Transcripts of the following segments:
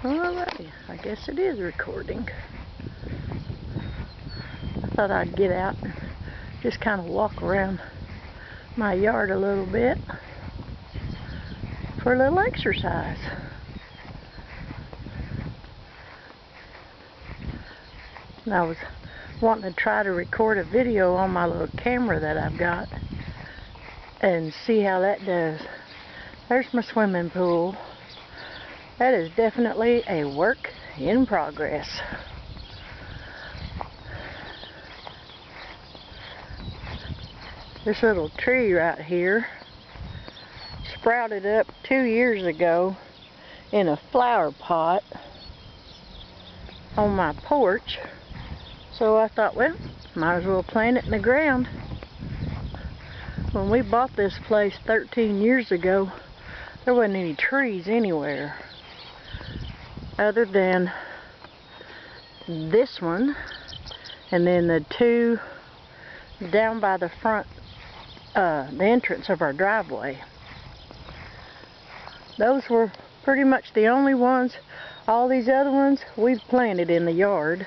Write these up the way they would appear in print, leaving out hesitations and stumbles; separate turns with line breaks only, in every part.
Alrighty, I guess it is recording. I thought I'd get out and just kind of walk around my yard a little bit for a little exercise. And I was wanting to try to record a video on my little camera that I've got and see how that does. There's my swimming pool. That is definitely a work in progress. This little tree right here sprouted up 2 years ago in a flower pot on my porch. So I thought, well, might as well plant it in the ground. When we bought this place 13 years ago, there wasn't any trees anywhere other than this one and then the two down by the front, the entrance of our driveway. Those were pretty much the only ones. All these other ones we've planted in the yard.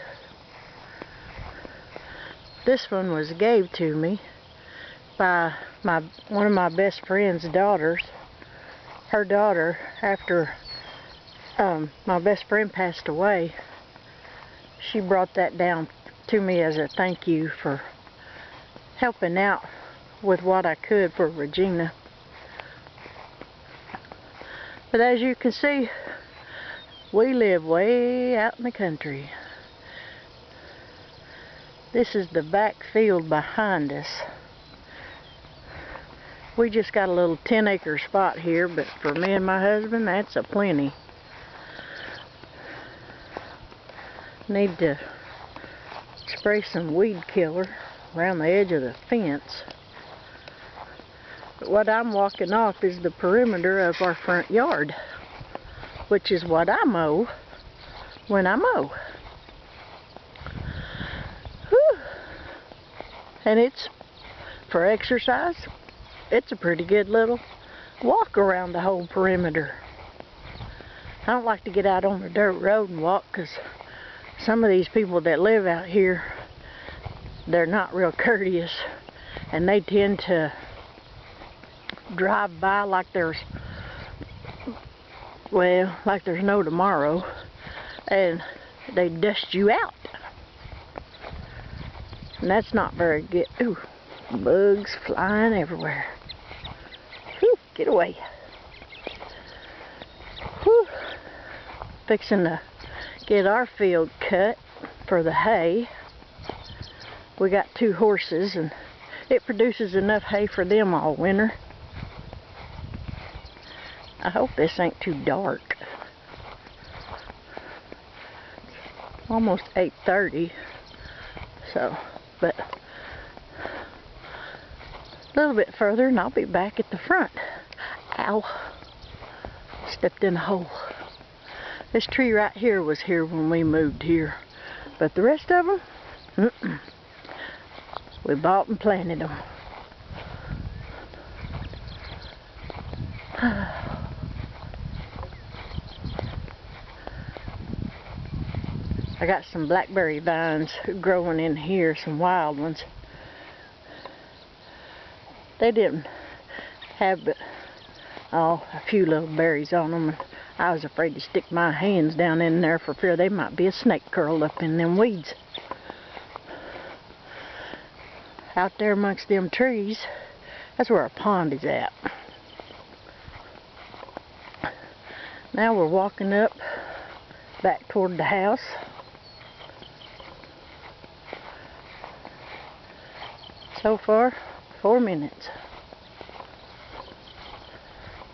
This one was gave to me by one of my best friend's daughters. Her daughter, after my best friend passed away, she brought that down to me as a thank you for helping out with what I could for Regina. But as you can see, we live way out in the country. This is the back field behind us. We just got a little 10-acre spot here, but for me and my husband, that's a plenty. Need to spray some weed killer around the edge of the fence. But what I'm walking off is the perimeter of our front yard, which is what I mow when I mow. Whew. And it's, for exercise, it's a pretty good little walk around the whole perimeter. I don't like to get out on the dirt road and walk because some of these people that live out here, they're not real courteous, and they tend to drive by like there's, well, like there's no tomorrow, and they dust you out. And that's not very good. Ooh, bugs flying everywhere. Whew, get away. Whew. Fixing to get our field cut for the hay. We got 2 horses and it produces enough hay for them all winter. I hope this ain't too dark. Almost 8:30. So, but a little bit further and I'll be back at the front. Ow. Stepped in a hole. This tree right here was here when we moved here. But the rest of them, we bought and planted them. I got some blackberry vines growing in here, some wild ones. They didn't have but, a few little berries on them. I was afraid to stick my hands down in there for fear they might be a snake curled up in them weeds. Out there amongst them trees, that's where our pond is at. Now we're walking up back toward the house. So far, 4 minutes.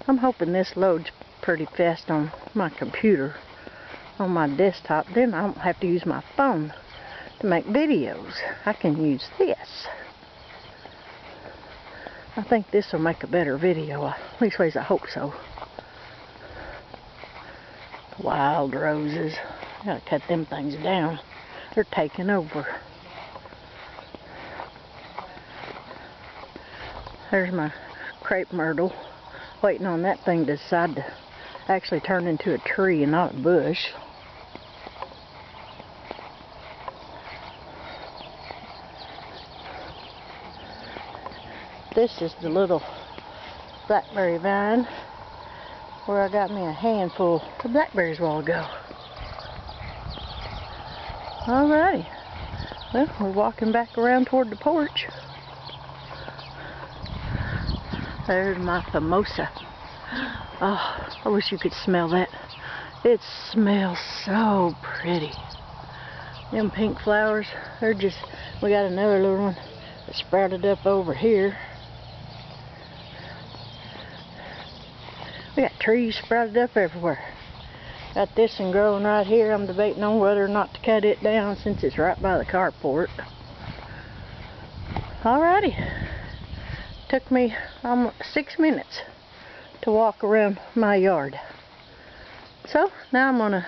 I'm hoping this loads pretty fast on my computer, on my desktop. Then I don't have to use my phone to make videos. I can use this. I think this will make a better video. At least ways I hope so. Wild roses. I gotta cut them things down. They're taking over. There's my crepe myrtle, waiting on that thing to decide to actually turned into a tree and not a bush. This is the little blackberry vine where I got me a handful of blackberries a while ago. Alrighty. Well, we're walking back around toward the porch. There's my mimosa. Oh, I wish you could smell that. It smells so pretty. Them pink flowers, they're just, we got another little one that sprouted up over here. We got trees sprouted up everywhere. Got this one growing right here. I'm debating on whether or not to cut it down since it's right by the carport. Alrighty. Took me almost 6 minutes to walk around my yard. So now I'm gonna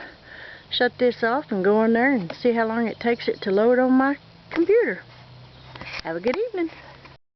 shut this off and go in there and see how long it takes it to load on my computer. Have a good evening.